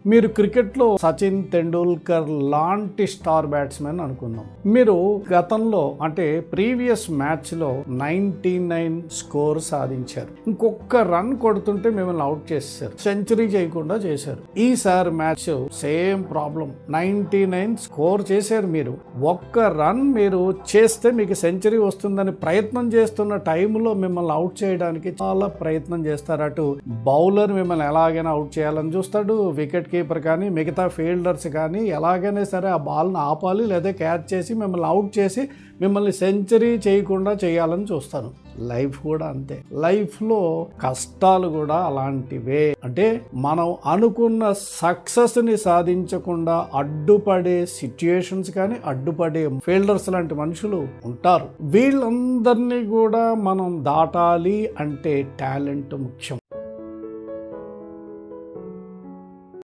మీరు క్రికెట్లో సచిన్ తెండూల్కర్ లాంటి స్టార్ బ్యాట్స్మెన్ అనుకుందాం. మీరు గతంలో అంటే ప్రీవియస్ మ్యాచ్లో 99 స్కోర్ సాధించారు. ఇంకొక రన్ కొడుతుంటే మిమ్మల్ని అవుట్ చేశారు, సెంచరీ చేయకుండా చేశారు. ఈసారి మ్యాచ్ సేమ్ ప్రాబ్లం, 99 స్కోర్ చేశారు. మీరు ఒక్క రన్ మీరు చేస్తే మీకు సెంచరీ వస్తుందని ప్రయత్నం చేస్తున్న టైంలో మిమ్మల్ని అవుట్ చేయడానికి చాలా ప్రయత్నం చేస్తారు. అటు బౌలర్ మిమ్మల్ని ఎలాగైనా అవుట్ చేయాలని చూస్తాడు, వికెట్ కీపర్ కానీ మిగతా ఫీల్డర్స్ కానీ ఎలాగైనా సరే ఆ బాల్ని ఆపాలి లేదా క్యాచ్ చేసి మిమ్మల్ని అవుట్ చేసి మిమ్మల్ని సెంచరీ చేయకుండా చేయాలని చూస్తాను. లైఫ్ కూడా అంతే. లైఫ్లో కష్టాలు కూడా అలాంటివే. అంటే మనం అనుకున్న సక్సెస్ని సాధించకుండా అడ్డుపడే సిచ్యుయేషన్స్ కానీ అడ్డుపడే ఫీల్డర్స్ లాంటి మనుషులు ఉంటారు. వీళ్ళందరినీ కూడా మనం దాటాలి అంటే టాలెంట్ ముఖ్యం.